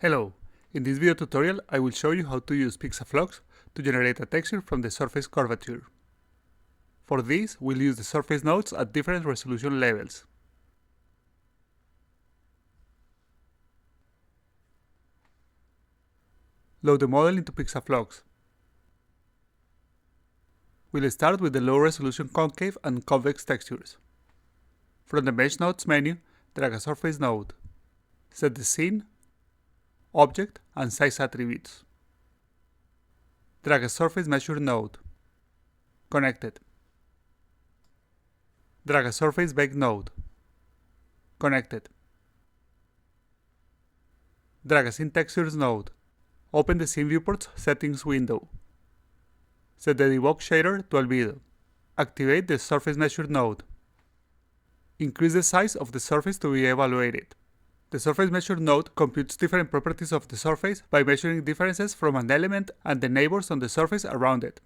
Hello, in this video tutorial I will show you how to use PixaFlux to generate a texture from the surface curvature. For this, we'll use the surface nodes at different resolution levels. Load the model into PixaFlux. We'll start with the low resolution concave and convex textures. From the Mesh Nodes menu, drag a surface node. Set the scene, object, and size attributes. Drag a surface measure node. Connect it. Drag a surface bake node. Connect it. Drag a scene textures node. Open the scene viewports settings window. Set the debug shader to albedo. Activate the surface measure node. Increase the size of the surface to be evaluated. The surface measure node computes different properties of the surface by measuring differences from an element and the neighbors on the surface around it.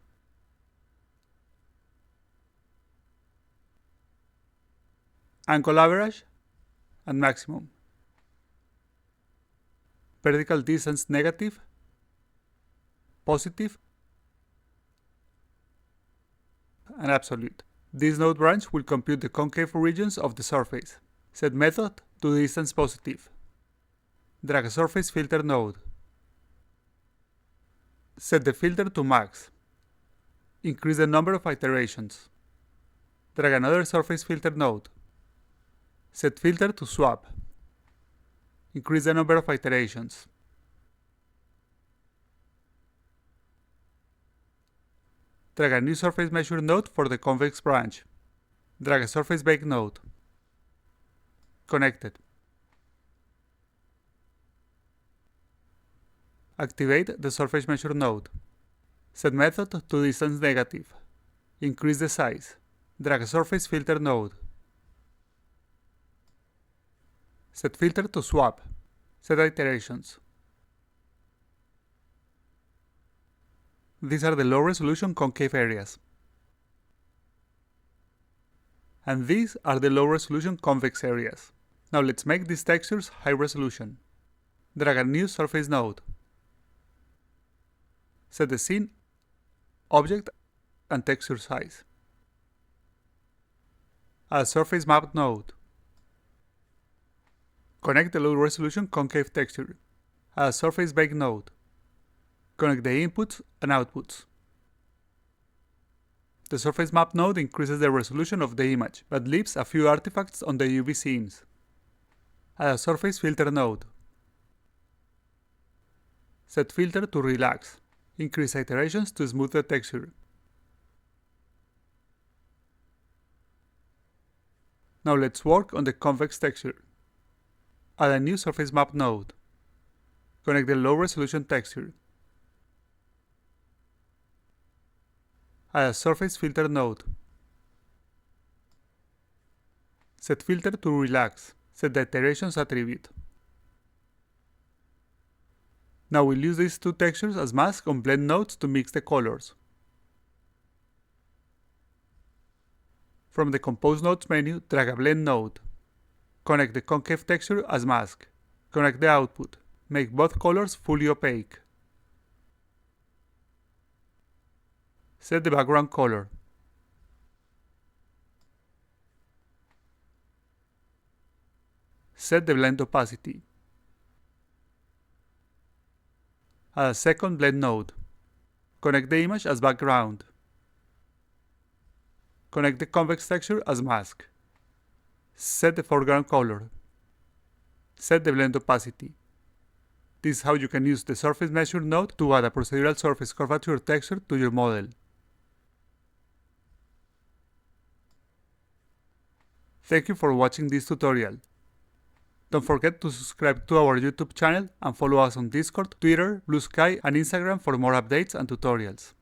Angle average and maximum. Vertical distance negative, positive, and absolute. This node branch will compute the concave regions of the surface. Set method to distance positive. Drag a surface filter node. Set the filter to max. Increase the number of iterations. Drag another surface filter node. Set filter to swap. Increase the number of iterations. Drag a new surface measure node for the convex branch. Drag a surface bake node. Connect it. Activate the surface measure node. Set method to distance negative. Increase the size. Drag a surface filter node. Set filter to swap. Set iterations. These are the low resolution concave areas. And these are the low resolution convex areas. Now let's make these textures high resolution. Drag a new surface node. Set the scene, object, and texture size. Add a surface map node. Connect the low resolution concave texture. Add a surface bake node. Connect the inputs and outputs. The surface map node increases the resolution of the image, but leaves a few artifacts on the UV seams. Add a surface filter node. Set filter to relax. Increase iterations to smooth the texture. Now let's work on the convex texture. Add a new surface map node. Connect the low resolution texture. Add a surface filter node. Set filter to relax. Set the iterations attribute. Now we'll use these two textures as masks on blend nodes to mix the colors. From the Compose Nodes menu, drag a blend node. Connect the concave texture as mask. Connect the output. Make both colors fully opaque. Set the background color. Set the blend opacity. Add a second blend node. Connect the image as background. Connect the convex texture as mask. Set the foreground color. Set the blend opacity. This is how you can use the surface measure node to add a procedural surface curvature texture to your model. Thank you for watching this tutorial. Don't forget to subscribe to our YouTube channel and follow us on Discord, Twitter, Blue Sky, and Instagram for more updates and tutorials.